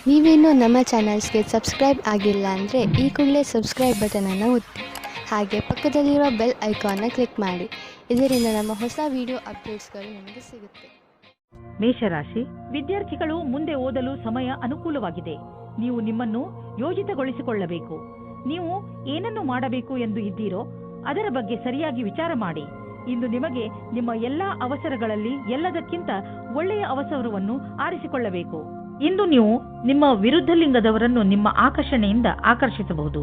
ನೀವೇನೂ ನಮ್ಮ ಚಾನಲ್ಸ್ಗೆ ಸಬ್ಸ್ಕ್ರೈಬ್ ಆಗಿಲ್ಲ ಅಂದರೆ ಈ ಕೂಡಲೇ ಸಬ್ಸ್ಕ್ರೈಬ್ ಬಟನನ್ನು ಒತ್ತಿ ಹಾಗೆ ಪಕ್ಕದಲ್ಲಿರೋ ಬೆಲ್ ಐಕಾನ್ನ ಕ್ಲಿಕ್ ಮಾಡಿ. ಇದರಿಂದ ನಮ್ಮ ಹೊಸ ವಿಡಿಯೋ ಅಪ್ಡೇಟ್ಸ್ಗಳು ನಿಮಗೆ ಸಿಗುತ್ತೆ. ಮೇಷರಾಶಿ, ವಿದ್ಯಾರ್ಥಿಗಳು ಮುಂದೆ ಓದಲು ಸಮಯ ಅನುಕೂಲವಾಗಿದೆ. ನೀವು ನಿಮ್ಮನ್ನು ಯೋಜಿತಗೊಳಿಸಿಕೊಳ್ಳಬೇಕು. ನೀವು ಏನನ್ನು ಮಾಡಬೇಕು ಎಂದು ಇದ್ದೀರೋ ಅದರ ಬಗ್ಗೆ ಸರಿಯಾಗಿ ವಿಚಾರ ಮಾಡಿ. ಇಂದು ನಿಮಗೆ ನಿಮ್ಮ ಎಲ್ಲಾ ಅವಸರಗಳಲ್ಲಿ ಎಲ್ಲದಕ್ಕಿಂತ ಒಳ್ಳೆಯ ಅವಸರವನ್ನು ಆರಿಸಿಕೊಳ್ಳಬೇಕು. ಇಂದು ನೀವು ನಿಮ್ಮ ವಿರುದ್ಧ ಲಿಂಗದವರನ್ನು ನಿಮ್ಮ ಆಕರ್ಷಣೆಯಿಂದ ಆಕರ್ಷಿಸಬಹುದು.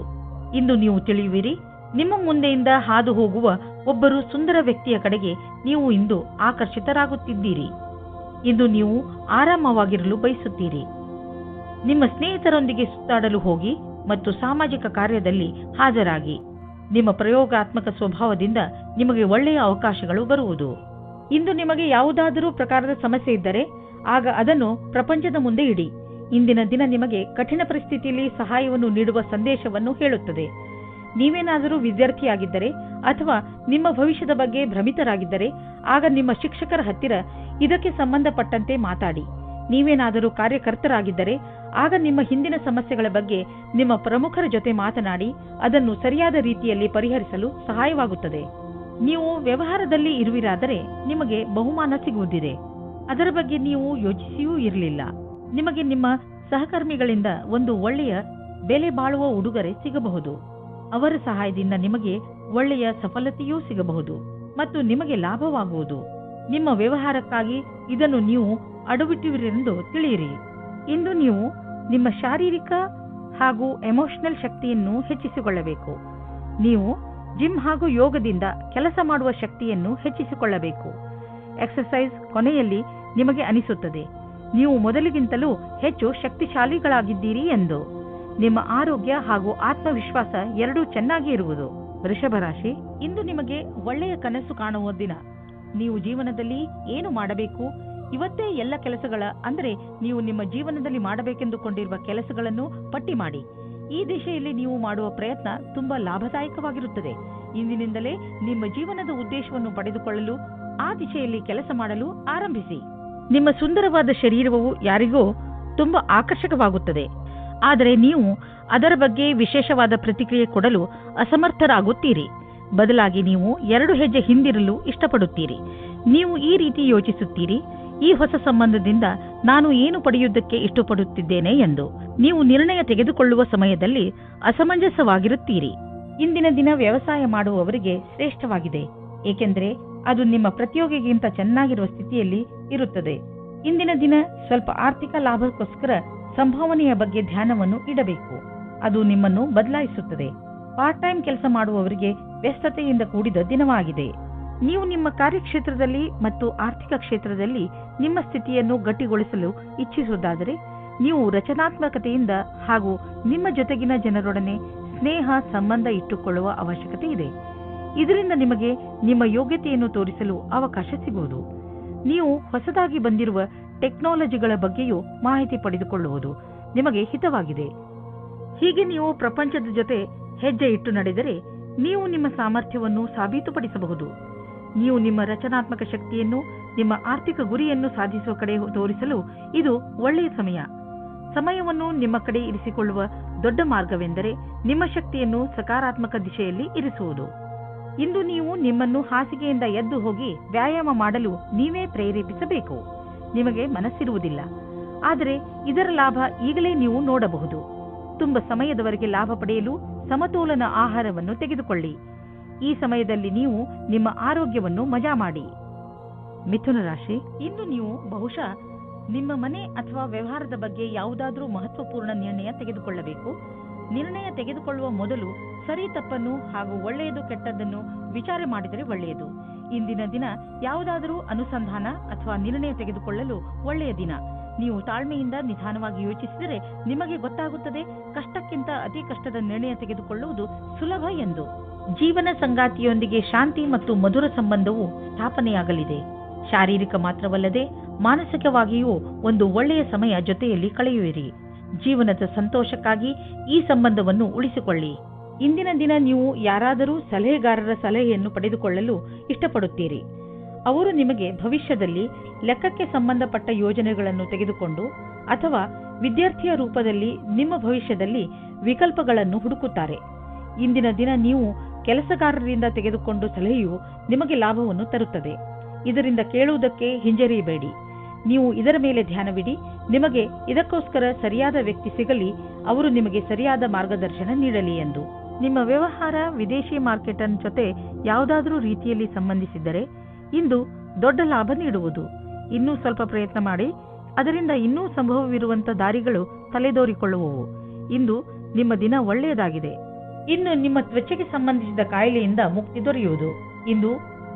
ಇಂದು ನೀವು ತಿಳಿಯುವಿರಿ, ನಿಮ್ಮ ಮುಂದೆಯಿಂದ ಹಾದು ಹೋಗುವ ಒಬ್ಬರು ಸುಂದರ ವ್ಯಕ್ತಿಯ ಕಡೆಗೆ ನೀವು ಇಂದು ಆಕರ್ಷಿತರಾಗುತ್ತಿದ್ದೀರಿ. ಇಂದು ನೀವು ಆರಾಮವಾಗಿರಲು ಬಯಸುತ್ತೀರಿ. ನಿಮ್ಮ ಸ್ನೇಹಿತರೊಂದಿಗೆ ಸುತ್ತಾಡಲು ಹೋಗಿ ಮತ್ತು ಸಾಮಾಜಿಕ ಕಾರ್ಯದಲ್ಲಿ ಹಾಜರಾಗಿ. ನಿಮ್ಮ ಪ್ರಯೋಗಾತ್ಮಕ ಸ್ವಭಾವದಿಂದ ನಿಮಗೆ ಒಳ್ಳೆಯ ಅವಕಾಶಗಳು ಬರುವುದು. ಇಂದು ನಿಮಗೆ ಯಾವುದಾದರೂ ಪ್ರಕಾರದ ಸಮಸ್ಯೆ ಇದ್ದರೆ ಆಗ ಅದನ್ನು ಪ್ರಪಂಚದ ಮುಂದೆ ಇಡಿ. ಇಂದಿನ ದಿನ ನಿಮಗೆ ಕಠಿಣ ಪರಿಸ್ಥಿತಿಯಲ್ಲಿ ಸಹಾಯವನ್ನು ನೀಡುವ ಸಂದೇಶವನ್ನು ಹೇಳುತ್ತದೆ. ನೀವೇನಾದರೂ ವಿದ್ಯಾರ್ಥಿಯಾಗಿದ್ದರೆ ಅಥವಾ ನಿಮ್ಮ ಭವಿಷ್ಯದ ಬಗ್ಗೆ ಭ್ರಮಿತರಾಗಿದ್ದರೆ ಆಗ ನಿಮ್ಮ ಶಿಕ್ಷಕರ ಹತ್ತಿರ ಇದಕ್ಕೆ ಸಂಬಂಧಪಟ್ಟಂತೆ ಮಾತಾಡಿ. ನೀವೇನಾದರೂ ಕಾರ್ಯಕರ್ತರಾಗಿದ್ದರೆ ಆಗ ನಿಮ್ಮ ಹಿಂದಿನ ಸಮಸ್ಯೆಗಳ ಬಗ್ಗೆ ನಿಮ್ಮ ಪ್ರಮುಖರ ಜೊತೆ ಮಾತನಾಡಿ ಅದನ್ನು ಸರಿಯಾದ ರೀತಿಯಲ್ಲಿ ಪರಿಹರಿಸಲು ಸಹಾಯವಾಗುತ್ತದೆ. ನೀವು ವ್ಯವಹಾರದಲ್ಲಿ ಇರುವಿರಾದರೆ ನಿಮಗೆ ಬಹುಮಾನ ಸಿಗುವುದಿದೆ. ಅದರ ಬಗ್ಗೆ ನೀವು ಯೋಚಿಸಿಯೂ ಇರಲಿಲ್ಲ. ನಿಮಗೆ ನಿಮ್ಮ ಸಹಕರ್ಮಿಗಳಿಂದ ಒಂದು ಒಳ್ಳೆಯ ಬೆಲೆ ಬಾಳುವ ಉಡುಗೊರೆ ಸಿಗಬಹುದು. ಅವರ ಸಹಾಯದಿಂದ ನಿಮಗೆ ಒಳ್ಳೆಯ ಸಫಲತೆಯೂ ಸಿಗಬಹುದು ಮತ್ತು ನಿಮಗೆ ಲಾಭವಾಗುವುದು. ನಿಮ್ಮ ವ್ಯವಹಾರಕ್ಕಾಗಿ ಇದನ್ನು ನೀವು ಅಡವಿಟ್ಟಿರುವಿರೆಂದು ತಿಳಿಯಿರಿ. ಇಂದು ನೀವು ನಿಮ್ಮ ಶಾರೀರಿಕ ಹಾಗೂ ಎಮೋಷನಲ್ ಶಕ್ತಿಯನ್ನು ಹೆಚ್ಚಿಸಿಕೊಳ್ಳಬೇಕು. ನೀವು ಜಿಮ್ ಹಾಗೂ ಯೋಗದಿಂದ ಕೆಲಸ ಮಾಡುವ ಶಕ್ತಿಯನ್ನು ಹೆಚ್ಚಿಸಿಕೊಳ್ಳಬೇಕು. ಎಕ್ಸರ್ಸೈಸ್ ಕೊನೆಯಲ್ಲಿ ನಿಮಗೆ ಅನಿಸುತ್ತದೆ ನೀವು ಮೊದಲಿಗಿಂತಲೂ ಹೆಚ್ಚು ಶಕ್ತಿಶಾಲಿಗಳಾಗಿದ್ದೀರಿ ಎಂದು. ನಿಮ್ಮ ಆರೋಗ್ಯ ಹಾಗೂ ಆತ್ಮವಿಶ್ವಾಸ ಎರಡೂ ಚೆನ್ನಾಗಿ ಇರುವುದು. ವೃಷಭ ರಾಶಿ, ಇಂದು ನಿಮಗೆ ಒಳ್ಳೆಯ ಕನಸು ಕಾಣುವ ದಿನ. ನೀವು ಜೀವನದಲ್ಲಿ ಏನು ಮಾಡಬೇಕು, ಇವತ್ತೇ ಎಲ್ಲ ಕೆಲಸಗಳ ಅಂದರೆ ನೀವು ನಿಮ್ಮ ಜೀವನದಲ್ಲಿ ಮಾಡಬೇಕೆಂದುಕೊಂಡಿರುವ ಕೆಲಸಗಳನ್ನು ಪಟ್ಟಿ ಮಾಡಿ. ಈ ದಿಶೆಯಲ್ಲಿ ನೀವು ಮಾಡುವ ಪ್ರಯತ್ನ ತುಂಬಾ ಲಾಭದಾಯಕವಾಗಿರುತ್ತದೆ. ಇಂದಿನಿಂದಲೇ ನಿಮ್ಮ ಜೀವನದ ಉದ್ದೇಶವನ್ನು ಪಡೆದುಕೊಳ್ಳಲು ಆ ದಿಶೆಯಲ್ಲಿ ಕೆಲಸ ಮಾಡಲು ಆರಂಭಿಸಿ. ನಿಮ್ಮ ಸುಂದರವಾದ ಶರೀರವು ಯಾರಿಗೋ ತುಂಬಾ ಆಕರ್ಷಕವಾಗುತ್ತದೆ. ಆದರೆ ನೀವು ಅದರ ಬಗ್ಗೆ ವಿಶೇಷವಾದ ಪ್ರತಿಕ್ರಿಯೆ ಕೊಡಲು ಅಸಮರ್ಥರಾಗುತ್ತೀರಿ. ಬದಲಾಗಿ ನೀವು 2 ಹೆಜ್ಜೆ ಹಿಂದಿರಲು ಇಷ್ಟಪಡುತ್ತೀರಿ. ನೀವು ಈ ರೀತಿ ಯೋಚಿಸುತ್ತೀರಿ, ಈ ಹೊಸ ಸಂಬಂಧದಿಂದ ನಾನು ಏನು ಪಡೆಯುವುದಕ್ಕೆ ಇಷ್ಟಪಡುತ್ತಿದ್ದೇನೆ ಎಂದು. ನೀವು ನಿರ್ಣಯ ತೆಗೆದುಕೊಳ್ಳುವ ಸಮಯದಲ್ಲಿ ಅಸಮಂಜಸವಾಗಿರುತ್ತೀರಿ. ಇಂದಿನ ದಿನ ವ್ಯವಸಾಯ ಮಾಡುವವರಿಗೆ ಶ್ರೇಷ್ಠವಾಗಿದೆ, ಏಕೆಂದರೆ ಅದು ನಿಮ್ಮ ಪ್ರತಿಯೋಗಿಗಿಂತ ಚೆನ್ನಾಗಿರುವ ಸ್ಥಿತಿಯಲ್ಲಿ ಇರುತ್ತದೆ. ಇಂದಿನ ದಿನ ಸ್ವಲ್ಪ ಆರ್ಥಿಕ ಲಾಭಕ್ಕೋಸ್ಕರ ಸಂಭಾವನೆಯ ಬಗ್ಗೆ ಧ್ಯಾನವನ್ನು ಇಡಬೇಕು. ಅದು ನಿಮ್ಮನ್ನು ಬದಲಾಯಿಸುತ್ತದೆ. ಪಾರ್ಟ್ ಟೈಮ್ ಕೆಲಸ ಮಾಡುವವರಿಗೆ ವ್ಯಸ್ತತೆಯಿಂದ ಕೂಡಿದ ದಿನವಾಗಿದೆ. ನೀವು ನಿಮ್ಮ ಕಾರ್ಯಕ್ಷೇತ್ರದಲ್ಲಿ ಮತ್ತು ಆರ್ಥಿಕ ಕ್ಷೇತ್ರದಲ್ಲಿ ನಿಮ್ಮ ಸ್ಥಿತಿಯನ್ನು ಗಟ್ಟಿಗೊಳಿಸಲು ಇಚ್ಛಿಸುವುದಾದರೆ ನೀವು ರಚನಾತ್ಮಕತೆಯಿಂದ ಹಾಗೂ ನಿಮ್ಮ ಜೊತೆಗಿನ ಜನರೊಡನೆ ಸ್ನೇಹ ಸಂಬಂಧ ಇಟ್ಟುಕೊಳ್ಳುವ ಅವಶ್ಯಕತೆ ಇದೆ. ಇದರಿಂದ ನಿಮಗೆ ನಿಮ್ಮ ಯೋಗ್ಯತೆಯನ್ನು ತೋರಿಸಲು ಅವಕಾಶ ಸಿಗುವುದು. ನೀವು ಹೊಸದಾಗಿ ಬಂದಿರುವ ಟೆಕ್ನಾಲಜಿಗಳ ಬಗ್ಗೆಯೂ ಮಾಹಿತಿ ಪಡೆದುಕೊಳ್ಳುವುದು ನಿಮಗೆ ಹಿತವಾಗಿದೆ. ಹೀಗೆ ನೀವು ಪ್ರಪಂಚದ ಜೊತೆ ಹೆಜ್ಜೆ ಇಟ್ಟು ನಡೆದರೆ ನೀವು ನಿಮ್ಮ ಸಾಮರ್ಥ್ಯವನ್ನು ಸಾಬೀತುಪಡಿಸಬಹುದು. ನೀವು ನಿಮ್ಮ ರಚನಾತ್ಮಕ ಶಕ್ತಿಯನ್ನು ನಿಮ್ಮ ಆರ್ಥಿಕ ಗುರಿಯನ್ನು ಸಾಧಿಸುವ ಕಡೆ ತೋರಿಸಲು ಇದು ಒಳ್ಳೆಯ ಸಮಯ. ಸಮಯವನ್ನು ನಿಮ್ಮ ಕಡೆ ಇರಿಸಿಕೊಳ್ಳುವ ದೊಡ್ಡ ಮಾರ್ಗವೆಂದರೆ ನಿಮ್ಮ ಶಕ್ತಿಯನ್ನು ಸಕಾರಾತ್ಮಕ ದಿಶೆಯಲ್ಲಿ ಇರಿಸುವುದು. ಇಂದು ನೀವು ನಿಮ್ಮನ್ನು ಹಾಸಿಗೆಯಿಂದ ಎದ್ದು ಹೋಗಿ ವ್ಯಾಯಾಮ ಮಾಡಲು ನೀವೇ ಪ್ರೇರೇಪಿಸಬೇಕು. ನಿಮಗೆ ಮನಸ್ಸಿರುವುದಿಲ್ಲ, ಆದರೆ ಇದರ ಲಾಭ ಈಗಲೇ ನೀವು ನೋಡಬಹುದು. ತುಂಬ ಸಮಯದವರೆಗೆ ಲಾಭ ಪಡೆಯಲು ಸಮತೋಲನ ಆಹಾರವನ್ನು ತೆಗೆದುಕೊಳ್ಳಿ. ಈ ಸಮಯದಲ್ಲಿ ನೀವು ನಿಮ್ಮ ಆರೋಗ್ಯವನ್ನು ಮಜಾ ಮಾಡಿ. ಮಿಥುನ ರಾಶಿ, ಇಂದು ನೀವು ಬಹುಶಃ ನಿಮ್ಮ ಮನೆ ಅಥವಾ ವ್ಯವಹಾರದ ಬಗ್ಗೆ ಯಾವುದಾದರೂ ಮಹತ್ವಪೂರ್ಣ ನಿರ್ಣಯ ತೆಗೆದುಕೊಳ್ಳಬೇಕು. ನಿರ್ಣಯ ತೆಗೆದುಕೊಳ್ಳುವ ಮೊದಲು ಸರಿ ತಪ್ಪನ್ನು ಹಾಗೂ ಒಳ್ಳೆಯದು ಕೆಟ್ಟದ್ದನ್ನು ವಿಚಾರ ಮಾಡಿದರೆ ಒಳ್ಳೆಯದು. ಇಂದಿನ ದಿನ ಯಾವುದಾದರೂ ಅನುಸಂಧಾನ ಅಥವಾ ನಿರ್ಣಯ ತೆಗೆದುಕೊಳ್ಳಲು ಒಳ್ಳೆಯ ದಿನ. ನೀವು ತಾಳ್ಮೆಯಿಂದ ನಿಧಾನವಾಗಿ ಯೋಚಿಸಿದರೆ ನಿಮಗೆ ಗೊತ್ತಾಗುತ್ತದೆ ಕಷ್ಟಕ್ಕಿಂತ ಅತಿ ಕಷ್ಟದ ನಿರ್ಣಯ ತೆಗೆದುಕೊಳ್ಳುವುದು ಸುಲಭ ಎಂದು. ಜೀವನ ಸಂಗಾತಿಯೊಂದಿಗೆ ಶಾಂತಿ ಮತ್ತು ಮಧುರ ಸಂಬಂಧವು ಸ್ಥಾಪನೆಯಾಗಲಿದೆ. ಶಾರೀರಿಕ ಮಾತ್ರವಲ್ಲದೆ ಮಾನಸಿಕವಾಗಿಯೂ ಒಂದು ಒಳ್ಳೆಯ ಸಮಯ ಜೊತೆಯಲ್ಲಿ ಕಳೆಯುವಿರಿ. ಜೀವನದ ಸಂತೋಷಕ್ಕಾಗಿ ಈ ಸಂಬಂಧವನ್ನು ಉಳಿಸಿಕೊಳ್ಳಿ. ಇಂದಿನ ದಿನ ನೀವು ಯಾರಾದರೂ ಸಲಹೆಗಾರರ ಸಲಹೆಯನ್ನು ಪಡೆದುಕೊಳ್ಳಲು ಇಷ್ಟಪಡುತ್ತೀರಿ. ಅವರು ನಿಮಗೆ ಭವಿಷ್ಯದಲ್ಲಿ ಲೆಕ್ಕಕ್ಕೆ ಸಂಬಂಧಪಟ್ಟ ಯೋಜನೆಗಳನ್ನು ತೆಗೆದುಕೊಂಡು ಅಥವಾ ವಿದ್ಯಾರ್ಥಿಯ ರೂಪದಲ್ಲಿ ನಿಮ್ಮ ಭವಿಷ್ಯದಲ್ಲಿ ವಿಕಲ್ಪಗಳನ್ನು ಹುಡುಕುತ್ತಾರೆ. ಇಂದಿನ ದಿನ ನೀವು ಕೆಲಸಗಾರರಿಂದ ತೆಗೆದುಕೊಂಡು ಸಲಹೆಯು ನಿಮಗೆ ಲಾಭವನ್ನು ತರುತ್ತದೆ. ಇದರಿಂದ ಕೇಳುವುದಕ್ಕೆ ಹಿಂಜರಿಯಬೇಡಿ. ನೀವು ಇದರ ಮೇಲೆ ಧ್ಯಾನವಿಡಿ. ನಿಮಗೆ ಇದಕ್ಕೋಸ್ಕರ ಸರಿಯಾದ ವ್ಯಕ್ತಿ ಸಿಗಲಿ, ಅವರು ನಿಮಗೆ ಸರಿಯಾದ ಮಾರ್ಗದರ್ಶನ ನೀಡಲಿ ಎಂದು. ನಿಮ್ಮ ವ್ಯವಹಾರ ವಿದೇಶಿ ಮಾರ್ಕೆಟ್ ಜೊತೆ ಯಾವುದಾದರೂ ರೀತಿಯಲ್ಲಿ ಸಂಬಂಧಿಸಿದ್ದರೆ ಇಂದು ದೊಡ್ಡ ಲಾಭ ನೀಡುವುದು. ಇನ್ನೂ ಸ್ವಲ್ಪ ಪ್ರಯತ್ನ ಮಾಡಿ, ಅದರಿಂದ ಇನ್ನೂ ಸಂಭವವಿರುವಂಥ ದಾರಿಗಳು ತಲೆದೋರಿಕೊಳ್ಳುವವು. ಇಂದು ನಿಮ್ಮ ದಿನ ಒಳ್ಳೆಯದಾಗಿದೆ. ಇನ್ನು ನಿಮ್ಮ ತ್ವಚೆಗೆ ಸಂಬಂಧಿಸಿದ ಕಾಯಿಲೆಯಿಂದ ಮುಕ್ತಿ ದೊರೆಯುವುದು. ಇಂದು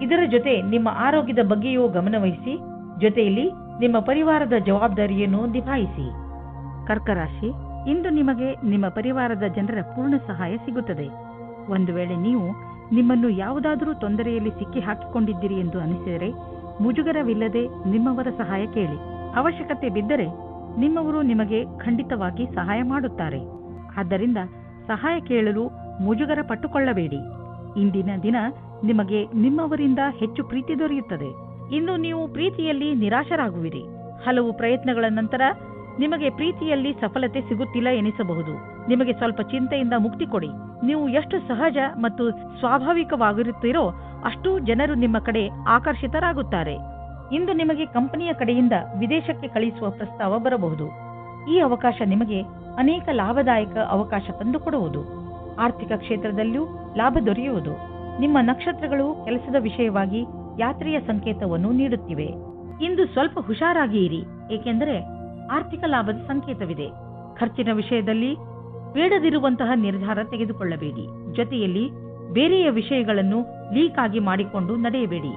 ಇದರ ಜೊತೆ ನಿಮ್ಮ ಆರೋಗ್ಯದ ಬಗ್ಗೆಯೂ ಗಮನವಹಿಸಿ, ಜೊತೆಯಲ್ಲಿ ನಿಮ್ಮ ಪರಿವಾರದ ಜವಾಬ್ದಾರಿಯನ್ನು ನಿಭಾಯಿಸಿ. ಕರ್ಕರಾಶಿ, ಇಂದು ನಿಮಗೆ ನಿಮ್ಮ ಪರಿವಾರದ ಜನರ ಪೂರ್ಣ ಸಹಾಯ ಸಿಗುತ್ತದೆ. ಒಂದು ವೇಳೆ ನೀವು ನಿಮ್ಮನ್ನು ಯಾವುದಾದರೂ ತೊಂದರೆಯಲ್ಲಿ ಸಿಕ್ಕಿ ಹಾಕಿಕೊಂಡಿದ್ದೀರಿ ಎಂದು ಅನಿಸಿದರೆ ಮುಜುಗರವಿಲ್ಲದೆ ನಿಮ್ಮವರ ಸಹಾಯ ಕೇಳಿ. ಅವಶ್ಯಕತೆ ಬಿದ್ದರೆ ನಿಮ್ಮವರು ನಿಮಗೆ ಖಂಡಿತವಾಗಿ ಸಹಾಯ ಮಾಡುತ್ತಾರೆ. ಆದ್ದರಿಂದ ಸಹಾಯ ಕೇಳಲು ಮುಜುಗರ ಪಟ್ಟುಕೊಳ್ಳಬೇಡಿ. ಇಂದಿನ ದಿನ ನಿಮಗೆ ನಿಮ್ಮವರಿಂದ ಹೆಚ್ಚು ಪ್ರೀತಿ ದೊರೆಯುತ್ತದೆ. ಇಂದು ನೀವು ಪ್ರೀತಿಯಲ್ಲಿ ನಿರಾಶರಾಗುವಿರಿ. ಹಲವು ಪ್ರಯತ್ನಗಳ ನಂತರ ನಿಮಗೆ ಪ್ರೀತಿಯಲ್ಲಿ ಸಫಲತೆ ಸಿಗುತ್ತಿಲ್ಲ ಎನಿಸಬಹುದು. ನಿಮಗೆ ಸ್ವಲ್ಪ ಚಿಂತೆಯಿಂದ ಮುಕ್ತಿ ಕೊಡಿ. ನೀವು ಎಷ್ಟು ಸಹಜ ಮತ್ತು ಸ್ವಾಭಾವಿಕವಾಗಿರುತ್ತೀರೋ ಅಷ್ಟು ಜನರು ನಿಮ್ಮ ಕಡೆ ಆಕರ್ಷಿತರಾಗುತ್ತಾರೆ. ಇಂದು ನಿಮಗೆ ಕಂಪನಿಯ ಕಡೆಯಿಂದ ವಿದೇಶಕ್ಕೆ ಕಳಿಸುವ ಪ್ರಸ್ತಾವ ಬರಬಹುದು. ಈ ಅವಕಾಶ ನಿಮಗೆ ಅನೇಕ ಲಾಭದಾಯಕ ಅವಕಾಶ ತಂದುಕೊಡುವುದು. ಆರ್ಥಿಕ ಕ್ಷೇತ್ರದಲ್ಲೂ ಲಾಭ ದೊರೆಯುವುದು. ನಿಮ್ಮ ನಕ್ಷತ್ರಗಳು ಕೆಲಸದ ವಿಷಯವಾಗಿ ಯಾತ್ರೆಯ ಸಂಕೇತವನ್ನು ನೀಡುತ್ತಿವೆ. ಇಂದು ಸ್ವಲ್ಪ ಹುಷಾರಾಗಿ ಇರಿ, ಏಕೆಂದರೆ ಆರ್ಥಿಕ ಲಾಭದ ಸಂಕೇತವಿದೆ. ಖರ್ಚಿನ ವಿಷಯದಲ್ಲಿ ಬೇಡದಿರುವಂತಹ ನಿರ್ಧಾರ ತೆಗೆದುಕೊಳ್ಳಬೇಡಿ. ಜೊತೆಯಲ್ಲಿ ಬೇರೆಯ ವಿಷಯಗಳನ್ನು ಲೀಕ್ ಆಗಿ ಮಾಡಿಕೊಂಡು ನಡೆಯಬೇಡಿ,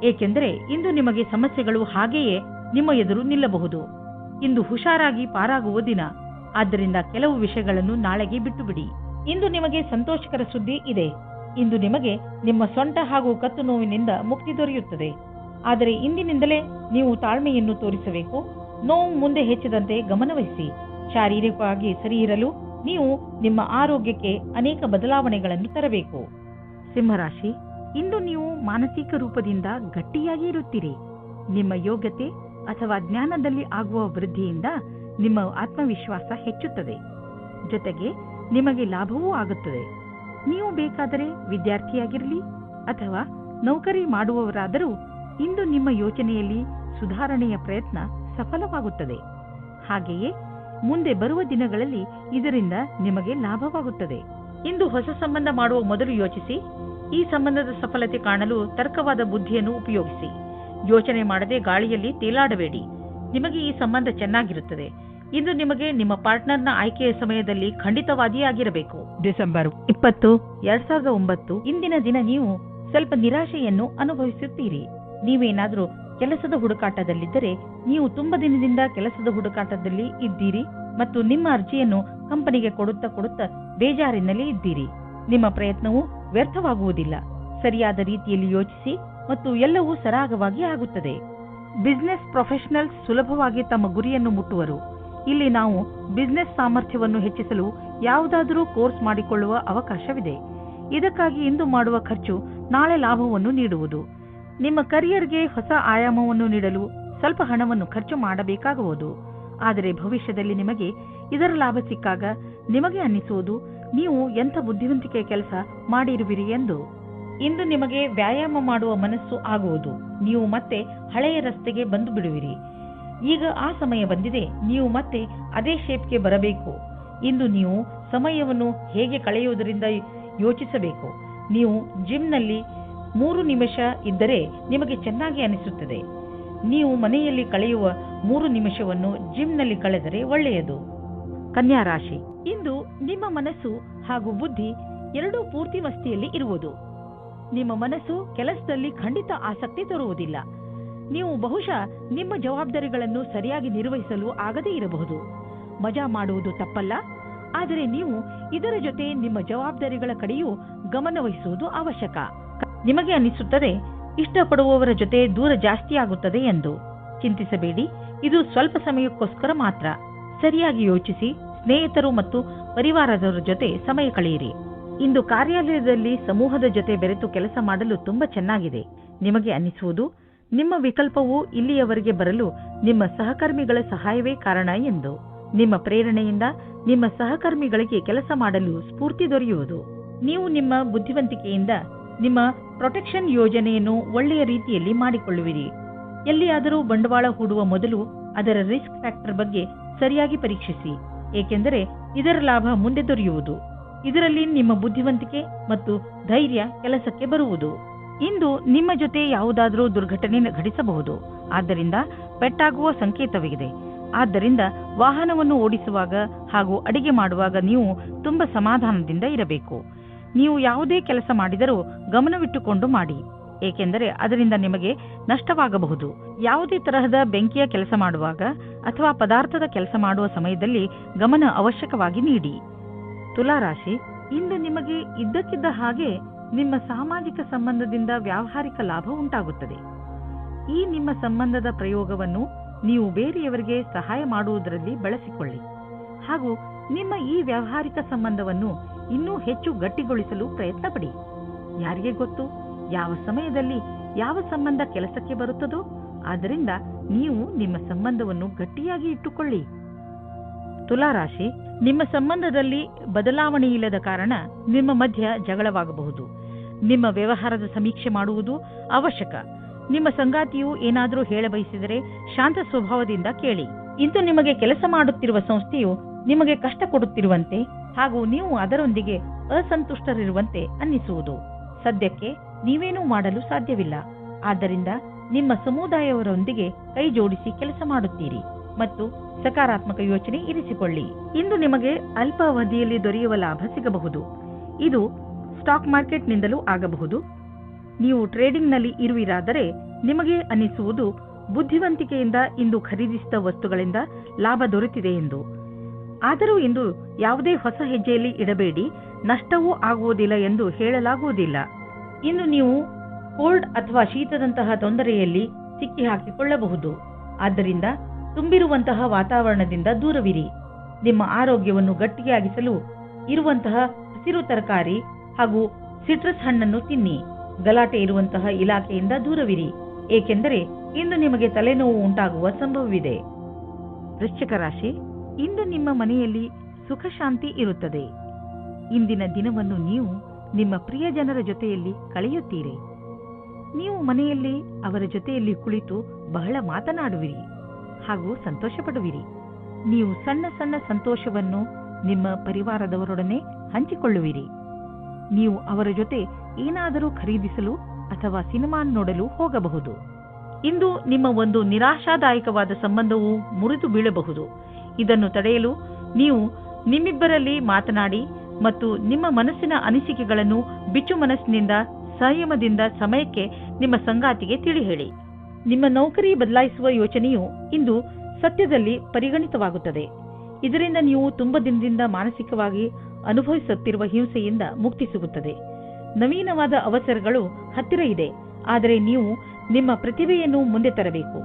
ಏಕೆಂದರೆ ಇಂದು ನಿಮಗೆ ಸಮಸ್ಯೆಗಳು ಹಾಗೆಯೇ ನಿಮ್ಮ ಎದುರು ನಿಲ್ಲಬಹುದು. ಇಂದು ಹುಷಾರಾಗಿ ಪಾರಾಗುವ ದಿನ, ಆದ್ದರಿಂದ ಕೆಲವು ವಿಷಯಗಳನ್ನು ನಾಳೆಗೆ ಬಿಟ್ಟು ಬಿಡಿ. ಇಂದು ನಿಮಗೆ ಸಂತೋಷಕರ ಸುದ್ದಿ ಇದೆ. ಇಂದು ನಿಮಗೆ ನಿಮ್ಮ ಸೊಂಟ ಹಾಗೂ ಕತ್ತು ನೋವಿನಿಂದ ಮುಕ್ತಿ ದೊರೆಯುತ್ತದೆ. ಆದರೆ ಇಂದಿನಿಂದಲೇ ನೀವು ತಾಳ್ಮೆಯನ್ನು ತೋರಿಸಬೇಕು. ನೋವು ಮುಂದೆ ಹೆಚ್ಚಿದಂತೆ ಗಮನವಹಿಸಿ. ಶಾರೀರಿಕವಾಗಿ ಸರಿ ಇರಲು ನೀವು ನಿಮ್ಮ ಆರೋಗ್ಯಕ್ಕೆ ಅನೇಕ ಬದಲಾವಣೆಗಳನ್ನು ತರಬೇಕು. ಸಿಂಹರಾಶಿ, ಇಂದು ನೀವು ಮಾನಸಿಕ ರೂಪದಿಂದ ಗಟ್ಟಿಯಾಗಿ ಇರುತ್ತೀರಿ. ನಿಮ್ಮ ಯೋಗ್ಯತೆ ಅಥವಾ ಜ್ಞಾನದಲ್ಲಿ ಆಗುವ ವೃದ್ಧಿಯಿಂದ ನಿಮ್ಮ ಆತ್ಮವಿಶ್ವಾಸ ಹೆಚ್ಚುತ್ತದೆ. ಜೊತೆಗೆ ನಿಮಗೆ ಲಾಭವೂ ಆಗುತ್ತದೆ. ನೀವು ಬೇಕಾದರೆ ವಿದ್ಯಾರ್ಥಿಯಾಗಿರಲಿ ಅಥವಾ ನೌಕರಿ ಮಾಡುವವರಾದರೂ ಇಂದು ನಿಮ್ಮ ಯೋಚನೆಯಲ್ಲಿ ಸುಧಾರಣೆಯ ಪ್ರಯತ್ನ ಸಫಲವಾಗುತ್ತದೆ. ಹಾಗೆಯೇ ಮುಂದೆ ಬರುವ ದಿನಗಳಲ್ಲಿ ಇದರಿಂದ ನಿಮಗೆ ಲಾಭವಾಗುತ್ತದೆ. ಇಂದು ಹೊಸ ಸಂಬಂಧ ಮಾಡುವ ಮೊದಲು ಯೋಚಿಸಿ. ಈ ಸಂಬಂಧದ ಸಫಲತೆ ಕಾಣಲು ತರ್ಕವಾದ ಬುದ್ಧಿಯನ್ನು ಉಪಯೋಗಿಸಿ. ಯೋಚನೆ ಮಾಡದೆ ಗಾಳಿಯಲ್ಲಿ ತೇಲಾಡಬೇಡಿ. ನಿಮಗೆ ಈ ಸಂಬಂಧ ಚೆನ್ನಾಗಿರುತ್ತದೆ. ಇಂದು ನಿಮಗೆ ನಿಮ್ಮ ಪಾರ್ಟ್ನರ್ನ ಆಯ್ಕೆಯ ಸಮಯದಲ್ಲಿ ಖಂಡಿತವಾದಿಯಾಗಿರಬೇಕು. ಡಿಸೆಂಬರ್ 20, 2009 ಇಂದಿನ ದಿನ ನೀವು ಸ್ವಲ್ಪ ನಿರಾಶೆಯನ್ನು ಅನುಭವಿಸುತ್ತೀರಿ. ನೀವೇನಾದರೂ ಕೆಲಸದ ಹುಡುಕಾಟದಲ್ಲಿದ್ದರೆ ನೀವು ತುಂಬ ದಿನದಿಂದ ಕೆಲಸದ ಹುಡುಕಾಟದಲ್ಲಿ ಇದ್ದೀರಿ ಮತ್ತು ನಿಮ್ಮ ಅರ್ಜಿಯನ್ನು ಕಂಪನಿಗೆ ಕೊಡುತ್ತಾ ಬೇಜಾರಿನಲ್ಲಿ ಇದ್ದೀರಿ. ನಿಮ್ಮ ಪ್ರಯತ್ನವು ವ್ಯರ್ಥವಾಗುವುದಿಲ್ಲ. ಸರಿಯಾದ ರೀತಿಯಲ್ಲಿ ಯೋಚಿಸಿ ಮತ್ತು ಎಲ್ಲವೂ ಸರಾಗವಾಗಿ ಆಗುತ್ತದೆ. ಬಿಸಿನೆಸ್ ಪ್ರೊಫೆಷನಲ್ಸ್ ಸುಲಭವಾಗಿ ತಮ್ಮ ಗುರಿಯನ್ನು ಮುಟ್ಟುವರು. ಇಲ್ಲಿ ನಾವು ಬಿಸಿನೆಸ್ ಸಾಮರ್ಥ್ಯವನ್ನು ಹೆಚ್ಚಿಸಲು ಯಾವುದಾದರೂ ಕೋರ್ಸ್ ಮಾಡಿಕೊಳ್ಳುವ ಅವಕಾಶವಿದೆ. ಇದಕ್ಕಾಗಿ ಇಂದು ಮಾಡುವ ಖರ್ಚು ನಾಳೆ ಲಾಭವನ್ನು ನೀಡುವುದು. ನಿಮ್ಮ ಕರಿಯರ್ಗೆ ಹೊಸ ಆಯಾಮವನ್ನು ನೀಡಲು ಸ್ವಲ್ಪ ಹಣವನ್ನು ಖರ್ಚು ಮಾಡಬೇಕಾಗುವುದು. ಆದರೆ ಭವಿಷ್ಯದಲ್ಲಿ ನಿಮಗೆ ಇದರ ಲಾಭ ಸಿಕ್ಕಾಗ ನಿಮಗೆ ಅನ್ನಿಸುವುದು ನೀವು ಎಂಥ ಬುದ್ಧಿವಂತಿಕೆ ಕೆಲಸ ಮಾಡಿರುವಿರಿ ಎಂದು. ಇಂದು ನಿಮಗೆ ವ್ಯಾಯಾಮ ಮಾಡುವ ಮನಸ್ಸು ಆಗುವುದು. ನೀವು ಮತ್ತೆ ಹಳೆಯ ರಸ್ತೆಗೆ ಬಂದು ಬಿಡುವಿರಿ. ಈಗ ಆ ಸಮಯ ಬಂದಿದೆ. ನೀವು ಮತ್ತೆ ಅದೇ ಶೇಪ್ಗೆ ಬರಬೇಕು. ಇಂದು ನೀವು ಸಮಯವನ್ನು ಹೇಗೆ ಕಳೆಯುವುದರಿಂದ ಯೋಚಿಸಬೇಕು. ನೀವು ಜಿಮ್ನಲ್ಲಿ 3 ನಿಮಿಷ ಇದ್ದರೆ ನಿಮಗೆ ಚೆನ್ನಾಗಿ ಅನಿಸುತ್ತದೆ. ನೀವು ಮನೆಯಲ್ಲಿ ಕಳೆಯುವ 3 ನಿಮಿಷವನ್ನು ಜಿಮ್ನಲ್ಲಿ ಕಳೆದರೆ ಒಳ್ಳೆಯದು. ಕನ್ಯಾ ರಾಶಿ, ಇಂದು ನಿಮ್ಮ ಮನಸ್ಸು ಹಾಗೂ ಬುದ್ಧಿ ಎರಡೂ ಪೂರ್ತಿ ಮಸ್ತಿಯಲ್ಲಿ ಇರುವುದು. ನಿಮ್ಮ ಮನಸ್ಸು ಕೆಲಸದಲ್ಲಿ ಖಂಡಿತ ಆಸಕ್ತಿ ತೋರುವುದಿಲ್ಲ. ನೀವು ಬಹುಶಃ ನಿಮ್ಮ ಜವಾಬ್ದಾರಿಗಳನ್ನು ಸರಿಯಾಗಿ ನಿರ್ವಹಿಸಲು ಆಗದೇ ಇರಬಹುದು. ಮಜಾ ಮಾಡುವುದು ತಪ್ಪಲ್ಲ, ಆದರೆ ನೀವು ಇದರ ಜೊತೆ ನಿಮ್ಮ ಜವಾಬ್ದಾರಿಗಳ ಕಡೆಯೂ ಗಮನವಹಿಸುವುದು ಅವಶ್ಯಕ. ನಿಮಗೆ ಅನಿಸುತ್ತದೆ ಇಷ್ಟಪಡುವವರ ಜೊತೆ ದೂರ ಜಾಸ್ತಿ ಆಗುತ್ತದೆ ಎಂದು. ಚಿಂತಿಸಬೇಡಿ, ಇದು ಸ್ವಲ್ಪ ಸಮಯಕ್ಕೋಸ್ಕರ ಮಾತ್ರ. ಸರಿಯಾಗಿ ಯೋಚಿಸಿ, ಸ್ನೇಹಿತರು ಮತ್ತು ಪರಿವಾರದವರ ಜೊತೆ ಸಮಯ ಕಳೆಯಿರಿ. ಇಂದು ಕಾರ್ಯಾಲಯದಲ್ಲಿ ಸಮೂಹದ ಜೊತೆ ಬೆರೆತು ಕೆಲಸ ಮಾಡಲು ತುಂಬಾ ಚೆನ್ನಾಗಿದೆ. ನಿಮಗೆ ಅನ್ನಿಸುವುದು ನಿಮ್ಮ ವಿಕಲ್ಪವು ಇಲ್ಲಿಯವರೆಗೆ ಬರಲು ನಿಮ್ಮ ಸಹಕರ್ಮಿಗಳ ಸಹಾಯವೇ ಕಾರಣ ಎಂದು. ನಿಮ್ಮ ಪ್ರೇರಣೆಯಿಂದ ನಿಮ್ಮ ಸಹಕರ್ಮಿಗಳಿಗೆ ಕೆಲಸ ಮಾಡಲು ಸ್ಫೂರ್ತಿ ದೊರೆಯುವುದು. ನೀವು ನಿಮ್ಮ ಬುದ್ಧಿವಂತಿಕೆಯಿಂದ ನಿಮ್ಮ ಪ್ರೊಟೆಕ್ಷನ್ ಯೋಜನೆಯನ್ನು ಒಳ್ಳೆಯ ರೀತಿಯಲ್ಲಿ ಮಾಡಿಕೊಳ್ಳುವಿರಿ. ಎಲ್ಲಿಯಾದರೂ ಬಂಡವಾಳ ಹೂಡುವ ಮೊದಲು ಅದರ ರಿಸ್ಕ್ ಫ್ಯಾಕ್ಟರ್ ಬಗ್ಗೆ ಸರಿಯಾಗಿ ಪರೀಕ್ಷಿಸಿ, ಏಕೆಂದರೆ ಇದರ ಲಾಭ ಮುಂದೆ ದೊರೆಯುವುದು. ಇದರಲ್ಲಿ ನಿಮ್ಮ ಬುದ್ಧಿವಂತಿಕೆ ಮತ್ತು ಧೈರ್ಯ ಕೆಲಸಕ್ಕೆ ಬರುವುದು. ಇಂದು ನಿಮ್ಮ ಜೊತೆ ಯಾವುದಾದರೂ ದುರ್ಘಟನೆ ಘಟಿಸಬಹುದು, ಆದ್ದರಿಂದ ಪೆಟ್ಟಾಗುವ ಸಂಕೇತವಿದೆ. ಆದ್ದರಿಂದ ವಾಹನವನ್ನು ಓಡಿಸುವಾಗ ಹಾಗೂ ಅಡಿಗೆ ಮಾಡುವಾಗ ನೀವು ತುಂಬಾ ಸಮಾಧಾನದಿಂದ ಇರಬೇಕು. ನೀವು ಯಾವುದೇ ಕೆಲಸ ಮಾಡಿದರೂ ಗಮನವಿಟ್ಟುಕೊಂಡು ಮಾಡಿ, ಏಕೆಂದರೆ ಅದರಿಂದ ನಿಮಗೆ ನಷ್ಟವಾಗಬಹುದು. ಯಾವುದೇ ತರಹದ ಬೆಂಕಿಯ ಕೆಲಸ ಮಾಡುವಾಗ ಅಥವಾ ಪದಾರ್ಥದ ಕೆಲಸ ಮಾಡುವ ಸಮಯದಲ್ಲಿ ಗಮನ ಅವಶ್ಯಕವಾಗಿ ನೀಡಿ. ತುಲಾರಾಶಿ, ಇಂದು ನಿಮಗೆ ಇದ್ದಕ್ಕಿದ್ದ ಹಾಗೆ ನಿಮ್ಮ ಸಾಮಾಜಿಕ ಸಂಬಂಧದಿಂದ ವ್ಯಾವಹಾರಿಕ ಲಾಭ ಉಂಟಾಗುತ್ತದೆ. ಈ ನಿಮ್ಮ ಸಂಬಂಧದ ಪ್ರಯೋಗವನ್ನು ನೀವು ಬೇರೆಯವರಿಗೆ ಸಹಾಯ ಮಾಡುವುದರಲ್ಲಿ ಬಳಸಿಕೊಳ್ಳಿ ಹಾಗೂ ನಿಮ್ಮ ಈ ವ್ಯಾವಹಾರಿಕ ಸಂಬಂಧವನ್ನು ಇನ್ನೂ ಹೆಚ್ಚು ಗಟ್ಟಿಗೊಳಿಸಲು ಪ್ರಯತ್ನ ಪಡಿ. ಯಾರಿಗೆ ಗೊತ್ತು ಯಾವ ಸಮಯದಲ್ಲಿ ಯಾವ ಸಂಬಂಧ ಕೆಲಸಕ್ಕೆ ಬರುತ್ತದೋ. ಆದ್ದರಿಂದ ನೀವು ನಿಮ್ಮ ಸಂಬಂಧವನ್ನು ಗಟ್ಟಿಯಾಗಿ ಇಟ್ಟುಕೊಳ್ಳಿ. ತುಲಾರಾಶಿ, ನಿಮ್ಮ ಸಂಬಂಧದಲ್ಲಿ ಬದಲಾವಣೆ ಇಲ್ಲದ ಕಾರಣ ನಿಮ್ಮ ಮಧ್ಯ ಜಗಳವಾಗಬಹುದು. ನಿಮ್ಮ ವ್ಯವಹಾರದ ಸಮೀಕ್ಷೆ ಮಾಡುವುದು ಅವಶ್ಯಕ. ನಿಮ್ಮ ಸಂಗಾತಿಯು ಏನಾದರೂ ಹೇಳಬಯಸಿದರೆ ಶಾಂತ ಸ್ವಭಾವದಿಂದ ಕೇಳಿ. ಇಂದು ನಿಮಗೆ ಕೆಲಸ ಮಾಡುತ್ತಿರುವ ಸಂಸ್ಥೆಯು ನಿಮಗೆ ಕಷ್ಟ ಕೊಡುತ್ತಿರುವಂತೆ ಹಾಗೂ ನೀವು ಅದರೊಂದಿಗೆ ಅಸಂತುಷ್ಟರಿರುವಂತೆ ಅನ್ನಿಸುವುದು. ಸದ್ಯಕ್ಕೆ ನೀವೇನೂ ಮಾಡಲು ಸಾಧ್ಯವಿಲ್ಲ. ಆದ್ದರಿಂದ ನಿಮ್ಮ ಸಮುದಾಯವರೊಂದಿಗೆ ಕೈ ಜೋಡಿಸಿ ಕೆಲಸ ಮಾಡುತ್ತೀರಿ ಮತ್ತು ಸಕಾರಾತ್ಮಕ ಯೋಚನೆ ಇರಿಸಿಕೊಳ್ಳಿ. ಇಂದು ನಿಮಗೆ ಅಲ್ಪ ಅವಧಿಯಲ್ಲಿ ದೊರೆಯುವ ಲಾಭ ಸಿಗಬಹುದು. ಇದು ಸ್ಟಾಕ್ ಮಾರ್ಕೆಟ್ನಿಂದಲೂ ಆಗಬಹುದು. ನೀವು ಟ್ರೇಡಿಂಗ್ನಲ್ಲಿ ಇರುವಿರಾದರೆ ನಿಮಗೆ ಅನ್ನಿಸುವುದು ಬುದ್ಧಿವಂತಿಕೆಯಿಂದ ಇಂದು ಖರೀದಿಸಿದ ವಸ್ತುಗಳಿಂದ ಲಾಭ ದೊರೆತಿದೆ ಎಂದು. ಆದರೂ ಇಂದು ಯಾವುದೇ ಹೊಸ ಹೆಜ್ಜೆಯಲ್ಲಿ ಇಡಬೇಡಿ, ನಷ್ಟವೂ ಆಗುವುದಿಲ್ಲ ಎಂದು ಹೇಳಲಾಗುವುದಿಲ್ಲ. ಇನ್ನು ನೀವು ಕೋಲ್ಡ್ ಅಥವಾ ಶೀತದಂತಹ ತೊಂದರೆಯಲ್ಲಿ ಸಿಕ್ಕಿ ಹಾಕಿಕೊಳ್ಳಬಹುದು. ಆದ್ದರಿಂದ ತುಂಬಿರುವಂತಹ ವಾತಾವರಣದಿಂದ ದೂರವಿರಿ. ನಿಮ್ಮ ಆರೋಗ್ಯವನ್ನು ಗಟ್ಟಿಯಾಗಿಸಲು ಇರುವಂತಹ ಹಸಿರು ತರಕಾರಿ ಹಾಗೂ ಸಿಟ್ರಸ್ ಹಣ್ಣನ್ನು ತಿನ್ನಿ. ಗಲಾಟೆ ಇರುವಂತಹ ಇಲಾಖೆಯಿಂದ ದೂರವಿರಿ, ಏಕೆಂದರೆ ಇಂದು ನಿಮಗೆ ತಲೆನೋವು ಉಂಟಾಗುವ ಸಂಭವವಿದೆ. ವೃಶ್ಚಿಕ ರಾಶಿ, ಇಂದು ನಿಮ್ಮ ಮನೆಯಲ್ಲಿ ಸುಖ ಶಾಂತಿ ಇರುತ್ತದೆ. ಇಂದಿನ ದಿನವನ್ನು ನೀವು ನಿಮ್ಮ ಪ್ರಿಯ ಜನರ ಜೊತೆಯಲ್ಲಿ ಕಳೆಯುತ್ತೀರಿ. ನೀವು ಮನೆಯಲ್ಲಿ ಅವರ ಜೊತೆಯಲ್ಲಿ ಕುಳಿತು ಬಹಳ ಮಾತನಾಡುವಿರಿ ಹಾಗೂ ಸಂತೋಷ ಪಡುವಿರಿ. ನೀವು ಸಣ್ಣ ಸಣ್ಣ ಸಂತೋಷವನ್ನು ನಿಮ್ಮ ಪರಿವಾರದವರೊಡನೆ ಹಂಚಿಕೊಳ್ಳುವಿರಿ. ನೀವು ಅವರ ಜೊತೆ ಏನಾದರೂ ಖರೀದಿಸಲು ಅಥವಾ ಸಿನಿಮಾ ನೋಡಲು ಹೋಗಬಹುದು. ಇಂದು ನಿಮ್ಮ ಒಂದು ನಿರಾಶಾದಾಯಕವಾದ ಸಂಬಂಧವು ಮುರಿದು ಬೀಳಬಹುದು. ಇದನ್ನು ತಡೆಯಲು ನೀವು ನಿಮ್ಮಿಬ್ಬರಲ್ಲಿ ಮಾತನಾಡಿ ಮತ್ತು ನಿಮ್ಮ ಮನಸ್ಸಿನ ಅನಿಸಿಕೆಗಳನ್ನು ಬಿಚ್ಚು ಮನಸ್ಸಿನಿಂದ ಸಂಯಮದಿಂದ ಸಮಯಕ್ಕೆ ನಿಮ್ಮ ಸಂಗಾತಿಗೆ ತಿಳಿ ಹೇಳಿ. ನಿಮ್ಮ ನೌಕರಿ ಬದಲಾಯಿಸುವ ಯೋಚನೆಯು ಇಂದು ಸತ್ಯದಲ್ಲಿ ಪರಿಗಣಿತವಾಗುತ್ತದೆ. ಇದರಿಂದ ನೀವು ತುಂಬ ದಿನದಿಂದ ಮಾನಸಿಕವಾಗಿ ಅನುಭವಿಸುತ್ತಿರುವ ಹಿಂಸೆಯಿಂದ ಮುಕ್ತಿ ಸಿಗುತ್ತದೆ. ನವೀನವಾದ ಅವಸರಗಳು ಹತ್ತಿರ ಇದೆ, ಆದರೆ ನೀವು ನಿಮ್ಮ ಪ್ರತಿಭೆಯನ್ನು ಮುಂದೆ ತರಬೇಕು.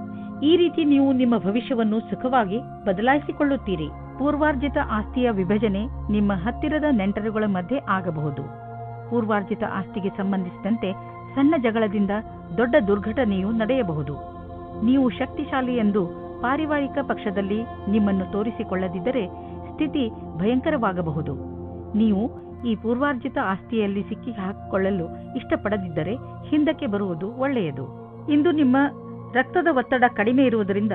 ಈ ರೀತಿ ನೀವು ನಿಮ್ಮ ಭವಿಷ್ಯವನ್ನು ಸುಖವಾಗಿ ಬದಲಾಯಿಸಿಕೊಳ್ಳುತ್ತೀರಿ. ಪೂರ್ವಾರ್ಜಿತ ಆಸ್ತಿಯ ವಿಭಜನೆ ನಿಮ್ಮ ಹತ್ತಿರದ ನೆಂಟರುಗಳ ಮಧ್ಯೆ ಆಗಬಹುದು. ಪೂರ್ವಾರ್ಜಿತ ಆಸ್ತಿಗೆ ಸಂಬಂಧಿಸಿದಂತೆ ಸಣ್ಣ ಜಗಳದಿಂದ ದೊಡ್ಡ ದುರ್ಘಟನೆಯು ನಡೆಯಬಹುದು. ನೀವು ಶಕ್ತಿಶಾಲಿ ಎಂದು ಪಾರಿವಾರಿಕ ಪಕ್ಷದಲ್ಲಿ ನಿಮ್ಮನ್ನು ತೋರಿಸಿಕೊಳ್ಳದಿದ್ದರೆ ಸ್ಥಿತಿ ಭಯಂಕರವಾಗಬಹುದು. ನೀವು ಈ ಪೂರ್ವಾರ್ಜಿತ ಆಸ್ತಿಯಲ್ಲಿ ಸಿಕ್ಕಿ ಹಾಕಿಕೊಳ್ಳಲು ಇಷ್ಟಪಡದಿದ್ದರೆ ಹಿಂದಕ್ಕೆ ಬರುವುದು ಒಳ್ಳೆಯದು. ಇಂದು ನಿಮ್ಮ ರಕ್ತದ ಒತ್ತಡ ಕಡಿಮೆ ಇರುವುದರಿಂದ,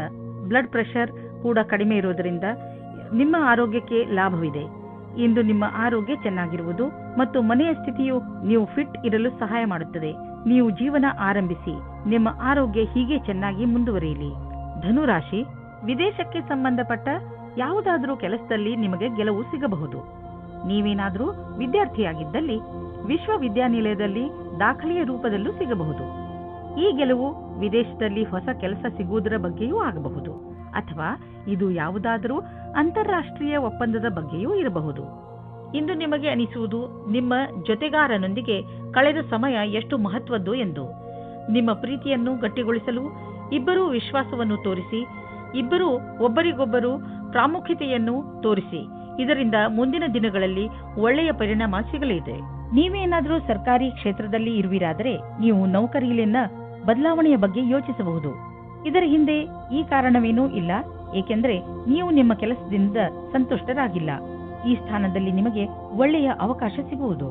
ಬ್ಲಡ್ ಪ್ರೆಷರ್ ಕೂಡ ಕಡಿಮೆ ಇರುವುದರಿಂದ ನಿಮ್ಮ ಆರೋಗ್ಯಕ್ಕೆ ಲಾಭವಿದೆ. ಇಂದು ನಿಮ್ಮ ಆರೋಗ್ಯ ಚೆನ್ನಾಗಿರುವುದು ಮತ್ತು ಮನೆಯ ಸ್ಥಿತಿಯು ನೀವು ಫಿಟ್ ಇರಲು ಸಹಾಯ ಮಾಡುತ್ತದೆ. ನೀವು ಜೀವನ ಆರಂಭಿಸಿ, ನಿಮ್ಮ ಆರೋಗ್ಯ ಹೀಗೆ ಚೆನ್ನಾಗಿ ಮುಂದುವರಿಯಲಿ. ಧನುರಾಶಿ, ವಿದೇಶಕ್ಕೆ ಸಂಬಂಧಪಟ್ಟ ಯಾವುದಾದರೂ ಕೆಲಸದಲ್ಲಿ ನಿಮಗೆ ಗೆಲುವು ಸಿಗಬಹುದು. ನೀವೇನಾದರೂ ವಿದ್ಯಾರ್ಥಿಯಾಗಿದ್ದಲ್ಲಿ ವಿಶ್ವವಿದ್ಯಾನಿಲಯದಲ್ಲಿ ದಾಖಲೆಯ ರೂಪದಲ್ಲೂ ಸಿಗಬಹುದು. ಈ ಗೆಲುವು ವಿದೇಶದಲ್ಲಿ ಹೊಸ ಕೆಲಸ ಸಿಗುವುದರ ಬಗ್ಗೆಯೂ ಆಗಬಹುದು, ಅಥವಾ ಇದು ಯಾವುದಾದರೂ ಅಂತಾರಾಷ್ಟ್ರೀಯ ಒಪ್ಪಂದದ ಬಗ್ಗೆಯೂ ಇರಬಹುದು. ಇಂದು ನಿಮಗೆ ಅನಿಸುವುದು ನಿಮ್ಮ ಜೊತೆಗಾರನೊಂದಿಗೆ ಕಳೆದ ಸಮಯ ಎಷ್ಟು ಮಹತ್ವದ್ದು ಎಂದು. ನಿಮ್ಮ ಪ್ರೀತಿಯನ್ನು ಗಟ್ಟಿಗೊಳಿಸಲು ಇಬ್ಬರೂ ವಿಶ್ವಾಸವನ್ನು ತೋರಿಸಿ, ಇಬ್ಬರೂ ಒಬ್ಬರಿಗೊಬ್ಬರು ಪ್ರಾಮುಖ್ಯತೆಯನ್ನು ತೋರಿಸಿ. ಇದರಿಂದ ಮುಂದಿನ ದಿನಗಳಲ್ಲಿ ಒಳ್ಳೆಯ ಪರಿಣಾಮ ಸಿಗಲಿದೆ. ನೀವೇನಾದರೂ ಸರ್ಕಾರಿ ಕ್ಷೇತ್ರದಲ್ಲಿ ಇರುವಿರಾದರೆ ನೀವು ನೌಕರಿಯಲ್ಲಿನ ಬದಲಾವಣೆಯ ಬಗ್ಗೆ ಯೋಚಿಸಬಹುದು. ಇದರ ಹಿಂದೆ ಈ ಕಾರಣವೇನೂ ಇಲ್ಲ, ಏಕೆಂದರೆ ನೀವು ನಿಮ್ಮ ಕೆಲಸದಿಂದ ಸಂತುಷ್ಟರಾಗಿಲ್ಲ. ಈ ಸ್ಥಾನದಲ್ಲಿ ನಿಮಗೆ ಒಳ್ಳೆಯ ಅವಕಾಶ ಸಿಗುವುದು.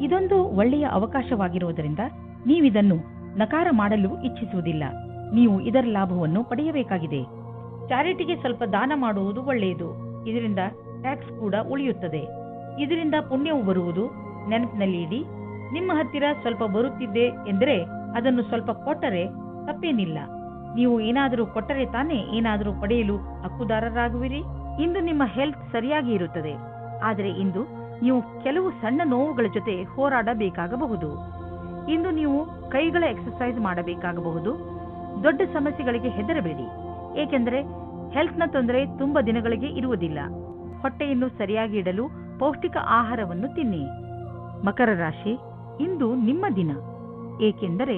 ಇದೊಂದು ಒಳ್ಳೆಯ ಅವಕಾಶವಾಗಿರುವುದರಿಂದ ನೀವಿದನ್ನು ನಕಾರ ಮಾಡಲು ಇಚ್ಛಿಸುವುದಿಲ್ಲ. ನೀವು ಇದರ ಲಾಭವನ್ನು ಪಡೆಯಬೇಕಾಗಿದೆ. ಚಾರಿಟಿಗೆ ಸ್ವಲ್ಪ ದಾನ ಮಾಡುವುದು ಒಳ್ಳೆಯದು. ಇದರಿಂದ ಟ್ಯಾಕ್ಸ್ ಕೂಡ ಉಳಿಯುತ್ತದೆ. ಇದರಿಂದ ಪುಣ್ಯವು ಬರುವುದು. ನೆನಪಿನಲ್ಲಿ ಇಡಿ, ನಿಮ್ಮ ಹತ್ತಿರ ಸ್ವಲ್ಪ ಬರುತ್ತಿದ್ದೆ ಎಂದರೆ ಅದನ್ನು ಸ್ವಲ್ಪ ಕೊಟ್ಟರೆ ತಪ್ಪೇನಿಲ್ಲ. ನೀವು ಏನಾದರೂ ಕೊಟ್ಟರೆ ತಾನೇ ಏನಾದರೂ ಪಡೆಯಲು ಹಕ್ಕುದಾರರಾಗುವಿರಿ. ಇಂದು ನಿಮ್ಮ ಹೆಲ್ತ್ ಸರಿಯಾಗಿ ಇರುತ್ತದೆ, ಆದರೆ ಇಂದು ನೀವು ಕೆಲವು ಸಣ್ಣ ನೋವುಗಳ ಜೊತೆ ಹೋರಾಡಬೇಕಾಗಬಹುದು. ಇಂದು ನೀವು ಕೈಗಳ ಎಕ್ಸರ್ಸೈಸ್ ಮಾಡಬೇಕಾಗಬಹುದು. ದೊಡ್ಡ ಸಮಸ್ಯೆಗಳಿಗೆ ಹೆದರಬೇಡಿ, ಏಕೆಂದರೆ ಹೆಲ್ತ್ನ ತೊಂದರೆ ತುಂಬಾ ದಿನಗಳಿಗೆ ಇರುವುದಿಲ್ಲ. ಹೊಟ್ಟೆಯನ್ನು ಸರಿಯಾಗಿ ಇಡಲು ಪೌಷ್ಟಿಕ ಆಹಾರವನ್ನು ತಿನ್ನಿ. ಮಕರ ರಾಶಿ, ಇಂದು ನಿಮ್ಮ ದಿನ, ಏಕೆಂದರೆ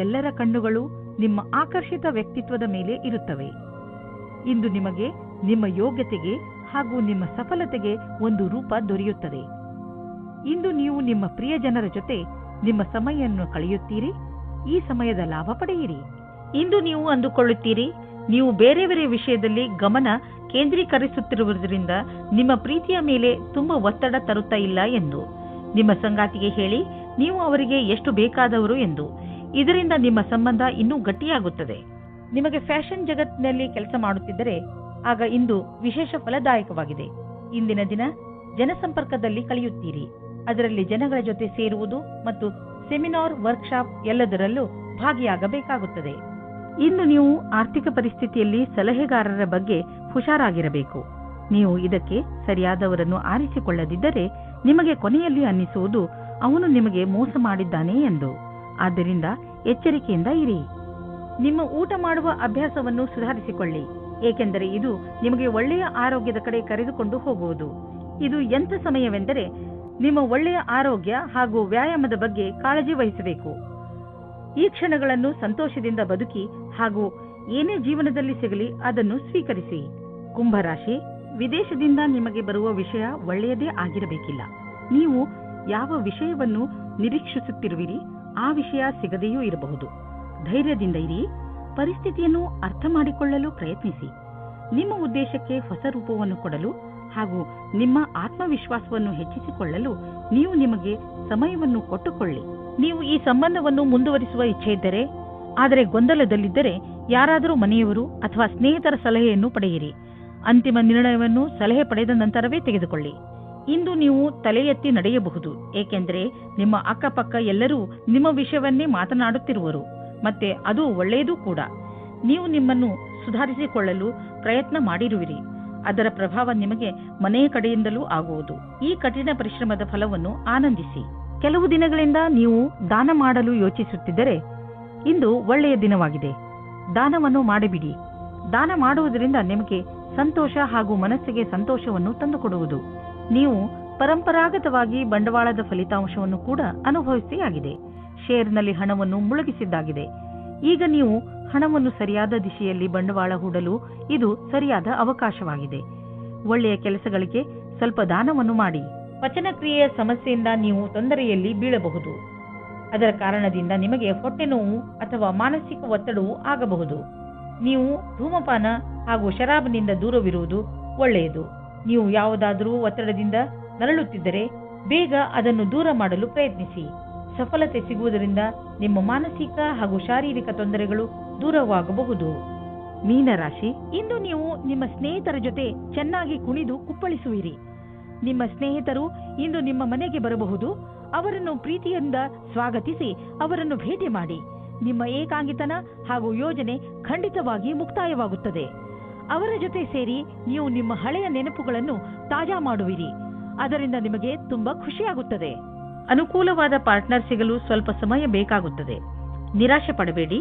ಎಲ್ಲರ ಕಣ್ಣುಗಳು ನಿಮ್ಮ ಆಕರ್ಷಿತ ವ್ಯಕ್ತಿತ್ವದ ಮೇಲೆ ಇರುತ್ತವೆ. ಇಂದು ನಿಮಗೆ ನಿಮ್ಮ ಯೋಗ್ಯತೆಗೆ ಹಾಗೂ ನಿಮ್ಮ ಸಫಲತೆಗೆ ಒಂದು ರೂಪ ದೊರೆಯುತ್ತದೆ. ಇಂದು ನೀವು ನಿಮ್ಮ ಪ್ರಿಯ ಜನರ ಜೊತೆ ನಿಮ್ಮ ಸಮಯವನ್ನು ಕಳೆಯುತ್ತೀರಿ. ಈ ಸಮಯದ ಲಾಭ ಪಡೆಯಿರಿ. ಇಂದು ನೀವು ಅಂದುಕೊಳ್ಳುತ್ತೀರಿ, ನೀವು ಬೇರೆ ಬೇರೆ ವಿಷಯದಲ್ಲಿ ಗಮನ ಕೇಂದ್ರೀಕರಿಸುತ್ತಿರುವುದರಿಂದ ನಿಮ್ಮ ಪ್ರೀತಿಯ ಮೇಲೆ ತುಂಬಾ ಒತ್ತಡ ತರುತ್ತಾ ಇಲ್ಲ ಎಂದು. ನಿಮ್ಮ ಸಂಗಾತಿಗೆ ಹೇಳಿ ನೀವು ಅವರಿಗೆ ಎಷ್ಟು ಬೇಕಾದವರು ಎಂದು. ಇದರಿಂದ ನಿಮ್ಮ ಸಂಬಂಧ ಇನ್ನೂ ಗಟ್ಟಿಯಾಗುತ್ತದೆ. ನಿಮಗೆ ಫ್ಯಾಷನ್ ಜಗತ್ತಿನಲ್ಲಿ ಕೆಲಸ ಮಾಡುತ್ತಿದ್ದರೆ ಆಗ ಇಂದು ವಿಶೇಷ ಫಲದಾಯಕವಾಗಿದೆ. ಇಂದಿನ ದಿನ ಜನಸಂಪರ್ಕದಲ್ಲಿ ಕಳೆಯುತ್ತೀರಿ. ಅದರಲ್ಲಿ ಜನಗಳ ಜೊತೆ ಸೇರುವುದು ಮತ್ತು ಸೆಮಿನಾರ್, ವರ್ಕ್ಶಾಪ್ ಎಲ್ಲದರಲ್ಲೂ ಭಾಗಿಯಾಗಬೇಕಾಗುತ್ತದೆ. ಇಂದು ನೀವು ಆರ್ಥಿಕ ಪರಿಸ್ಥಿತಿಯಲ್ಲಿ ಸಲಹೆಗಾರರ ಬಗ್ಗೆ ಹುಷಾರಾಗಿರಬೇಕು. ನೀವು ಇದಕ್ಕೆ ಸರಿಯಾದವರನ್ನು ಆರಿಸಿಕೊಳ್ಳದಿದ್ದರೆ ನಿಮಗೆ ಕೊನೆಯಲ್ಲಿ ಅನ್ನಿಸುವುದು ಅವನು ನಿಮಗೆ ಮೋಸ ಮಾಡಿದ್ದಾನೆ ಎಂದು. ಆದ್ದರಿಂದ ಎಚ್ಚರಿಕೆಯಿಂದ ಇರಿ. ನಿಮ್ಮ ಊಟ ಮಾಡುವ ಅಭ್ಯಾಸವನ್ನು ಸುಧಾರಿಸಿಕೊಳ್ಳಿ, ಏಕೆಂದರೆ ಇದು ನಿಮಗೆ ಒಳ್ಳೆಯ ಆರೋಗ್ಯದ ಕಡೆ ಕರೆದುಕೊಂಡು ಹೋಗುವುದು. ಇದು ಎಂಥ ಸಮಯವೆಂದರೆ ನಿಮ್ಮ ಒಳ್ಳೆಯ ಆರೋಗ್ಯ ಹಾಗೂ ವ್ಯಾಯಾಮದ ಬಗ್ಗೆ ಕಾಳಜಿ ವಹಿಸಬೇಕು. ಈ ಕ್ಷಣಗಳನ್ನು ಸಂತೋಷದಿಂದ ಬದುಕಿ ಹಾಗೂ ಏನೇ ಜೀವನದಲ್ಲಿ ಸಿಗಲಿ ಅದನ್ನು ಸ್ವೀಕರಿಸಿ. ಕುಂಭರಾಶಿ, ವಿದೇಶದಿಂದ ನಿಮಗೆ ಬರುವ ವಿಷಯ ಒಳ್ಳೆಯದೇ ಆಗಿರಬೇಕಿಲ್ಲ. ನೀವು ಯಾವ ವಿಷಯವನ್ನು ನಿರೀಕ್ಷಿಸುತ್ತಿರುವಿರಿ ಆ ವಿಷಯ ಸಿಗದೆಯೂ ಇರಬಹುದು. ಧೈರ್ಯದಿಂದ ಇರಿ. ಪರಿಸ್ಥಿತಿಯನ್ನು ಅರ್ಥ ಮಾಡಿಕೊಳ್ಳಲು ಪ್ರಯತ್ನಿಸಿ. ನಿಮ್ಮ ಉದ್ದೇಶಕ್ಕೆ ಹೊಸ ರೂಪವನ್ನು ಕೊಡಲು ಹಾಗೂ ನಿಮ್ಮ ಆತ್ಮವಿಶ್ವಾಸವನ್ನು ಹೆಚ್ಚಿಸಿಕೊಳ್ಳಲು ನೀವು ನಿಮಗೆ ಸಮಯವನ್ನು ಕೊಟ್ಟುಕೊಳ್ಳಿ. ನೀವು ಈ ಸಂಬಂಧವನ್ನು ಮುಂದುವರಿಸುವ ಇಚ್ಛೆ ಇದ್ದರೆ, ಆದರೆ ಗೊಂದಲದಲ್ಲಿದ್ದರೆ ಯಾರಾದರೂ ಮನೆಯವರು ಅಥವಾ ಸ್ನೇಹಿತರ ಸಲಹೆಯನ್ನು ಪಡೆಯಿರಿ. ಅಂತಿಮ ನಿರ್ಣಯವನ್ನು ಸಲಹೆ ಪಡೆದ ನಂತರವೇ ತೆಗೆದುಕೊಳ್ಳಿ. ಇಂದು ನೀವು ತಲೆ ಎತ್ತಿ ನಡೆಯಬಹುದು, ಏಕೆಂದರೆ ನಿಮ್ಮ ಅಕ್ಕಪಕ್ಕ ಎಲ್ಲರೂ ನಿಮ್ಮ ವಿಷಯವನ್ನೇ ಮಾತನಾಡುತ್ತಿರುವರು. ಮತ್ತೆ ಅದು ಒಳ್ಳೆಯದೂ ಕೂಡ. ನೀವು ನಿಮ್ಮನ್ನು ಸುಧಾರಿಸಿಕೊಳ್ಳಲು ಪ್ರಯತ್ನ ಮಾಡಿರುವಿರಿ. ಅದರ ಪ್ರಭಾವ ನಿಮಗೆ ಮನೆಯ ಕಡೆಯಿಂದಲೂ ಆಗುವುದು. ಈ ಕಠಿಣ ಪರಿಶ್ರಮದ ಫಲವನ್ನು ಆನಂದಿಸಿ. ಕೆಲವು ದಿನಗಳಿಂದ ನೀವು ದಾನ ಮಾಡಲು ಯೋಚಿಸುತ್ತಿದ್ದರೆ ಇಂದು ಒಳ್ಳೆಯ ದಿನವಾಗಿದೆ. ದಾನವನ್ನು ಮಾಡಿಬಿಡಿ. ದಾನ ಮಾಡುವುದರಿಂದ ನಿಮಗೆ ಸಂತೋಷ ಹಾಗೂ ಮನಸ್ಸಿಗೆ ಸಂತೋಷವನ್ನು ತಂದುಕೊಡುವುದು. ನೀವು ಪರಂಪರಾಗತವಾಗಿ ಬಂಡವಾಳದ ಫಲಿತಾಂಶವನ್ನು ಕೂಡ ಅನುಭವಿಸಿಯಾಗಿದೆ. ಶೇರ್ನಲ್ಲಿ ಹಣವನ್ನು ಮುಳುಗಿಸಿದ್ದಾಗಿದೆ. ಈಗ ನೀವು ಹಣವನ್ನು ಸರಿಯಾದ ದಿಶೆಯಲ್ಲಿ ಬಂಡವಾಳ ಹೂಡಲು ಇದು ಸರಿಯಾದ ಅವಕಾಶವಾಗಿದೆ. ಒಳ್ಳೆಯ ಕೆಲಸಗಳಿಗೆ ಸ್ವಲ್ಪ ದಾನವನ್ನು ಮಾಡಿ. ಪಚನಕ್ರಿಯೆಯ ಸಮಸ್ಯೆಯಿಂದ ನೀವು ತೊಂದರೆಯಲ್ಲಿ ಬೀಳಬಹುದು. ಅದರ ಕಾರಣದಿಂದ ನಿಮಗೆ ಹೊಟ್ಟೆ ನೋವು ಅಥವಾ ಮಾನಸಿಕ ಒತ್ತಡವೂ ಆಗಬಹುದು. ನೀವು ಧೂಮಪಾನ ಹಾಗೂ ಶರಾಬನಿಂದ ದೂರವಿರುವುದು ಒಳ್ಳೆಯದು. ನೀವು ಯಾವುದಾದರೂ ಒತ್ತಡದಿಂದ ನರಳುತ್ತಿದ್ದರೆ ಬೇಗ ಅದನ್ನು ದೂರ ಮಾಡಲು ಪ್ರಯತ್ನಿಸಿ. ಸಫಲತೆ ಸಿಗುವುದರಿಂದ ನಿಮ್ಮ ಮಾನಸಿಕ ಹಾಗೂ ಶಾರೀರಿಕ ತೊಂದರೆಗಳು ದೂರವಾಗಬಹುದು. ಮೀನರಾಶಿ, ಇಂದು ನೀವು ನಿಮ್ಮ ಸ್ನೇಹಿತರ ಜೊತೆ ಚೆನ್ನಾಗಿ ಕುಣಿದು ಕುಪ್ಪಳಿಸುವಿರಿ. ನಿಮ್ಮ ಸ್ನೇಹಿತರು ಇಂದು ನಿಮ್ಮ ಮನೆಗೆ ಬರಬಹುದು. ಅವರನ್ನು ಪ್ರೀತಿಯಿಂದ ಸ್ವಾಗತಿಸಿ ಅವರನ್ನು ಭೇಟಿ ಮಾಡಿ. ನಿಮ್ಮ ಏಕಾಂಗಿತನ ಹಾಗೂ ಯೋಜನೆ ಖಂಡಿತವಾಗಿ ಮುಕ್ತಾಯವಾಗುತ್ತದೆ. ಅವರ ಜೊತೆ ಸೇರಿ ನೀವು ನಿಮ್ಮ ಹಳೆಯ ನೆನಪುಗಳನ್ನು ತಾಜಾ ಮಾಡುವಿರಿ. ಅದರಿಂದ ನಿಮಗೆ ತುಂಬಾ ಖುಷಿಯಾಗುತ್ತದೆ. ಅನುಕೂಲವಾದ ಪಾರ್ಟ್ನರ್ ಸಿಗಲು ಸ್ವಲ್ಪ ಸಮಯ ಬೇಕಾಗುತ್ತದೆ. ನಿರಾಶೆ ಪಡಬೇಡಿ.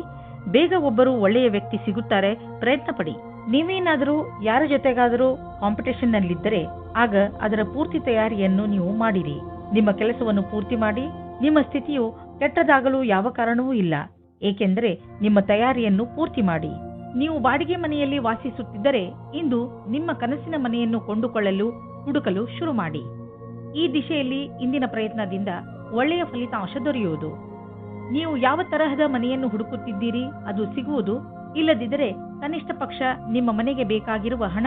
ಬೇಗ ಒಬ್ಬರು ಒಳ್ಳೆಯ ವ್ಯಕ್ತಿ ಸಿಗುತ್ತಾರೆ. ಪ್ರಯತ್ನ ಪಡಿ. ನೀವೇನಾದರೂ ಯಾರ ಜೊತೆಗಾದರೂ ಕಾಂಪಿಟೇಷನ್ ನಲ್ಲಿದ್ದರೆ ಆಗ ಅದರ ಪೂರ್ತಿ ತಯಾರಿಯನ್ನು ನೀವು ಮಾಡಿರಿ. ನಿಮ್ಮ ಕೆಲಸವನ್ನು ಪೂರ್ತಿ ಮಾಡಿ. ನಿಮ್ಮ ಸ್ಥಿತಿಯು ಕೆಟ್ಟದಾಗಲು ಯಾವ ಕಾರಣವೂ ಇಲ್ಲ, ಏಕೆಂದರೆ ನಿಮ್ಮ ತಯಾರಿಯನ್ನು ಪೂರ್ತಿ ಮಾಡಿ. ನೀವು ಬಾಡಿಗೆ ಮನೆಯಲ್ಲಿ ವಾಸಿಸುತ್ತಿದ್ದರೆ ಇಂದು ನಿಮ್ಮ ಕನಸಿನ ಮನೆಯನ್ನು ಕೊಂಡುಕೊಳ್ಳಲು ಹುಡುಕಲು ಶುರು ಮಾಡಿ. ಈ ದಿಶೆಯಲ್ಲಿ ಇಂದಿನ ಪ್ರಯತ್ನದಿಂದ ಒಳ್ಳೆಯ ಫಲಿತಾಂಶ ದೊರೆಯುವುದು. ನೀವು ಯಾವ ತರಹದ ಮನೆಯನ್ನು ಹುಡುಕುತ್ತಿದ್ದೀರಿ ಅದು ಸಿಗುವುದು ಇಲ್ಲದಿದ್ದರೆ ಕನಿಷ್ಠ ಪಕ್ಷ ನಿಮ್ಮ ಮನೆಗೆ ಬೇಕಾಗಿರುವ ಹಣ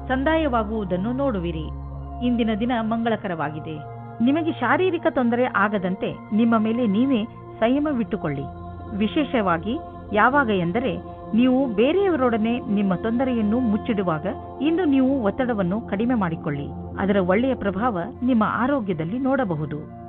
ಸಂದಾಯವಾಗುವುದನ್ನು ನೋಡುವಿರಿ. ಇಂದಿನ ದಿನ ಮಂಗಳಕರವಾಗಿದೆ. ನಿಮಗೆ ಶಾರೀರಿಕ ತೊಂದರೆ ಆಗದಂತೆ ನಿಮ್ಮ ಮೇಲೆ ನೀವೇ ಸಂಯಮವಿಟ್ಟುಕೊಳ್ಳಿ. ವಿಶೇಷವಾಗಿ ಯಾವಾಗ ಎಂದರೆ ನೀವು ಬೇರೆಯವರೊಡನೆ ನಿಮ್ಮ ತೊಂದರೆಯನ್ನು ಮುಚ್ಚಿಡುವಾಗ ಇಂದು ನೀವು ಒತ್ತಡವನ್ನು ಕಡಿಮೆ ಮಾಡಿಕೊಳ್ಳಿ. ಅದರ ಒಳ್ಳೆಯ ಪ್ರಭಾವ ನಿಮ್ಮ ಆರೋಗ್ಯದಲ್ಲಿ ನೋಡಬಹುದು.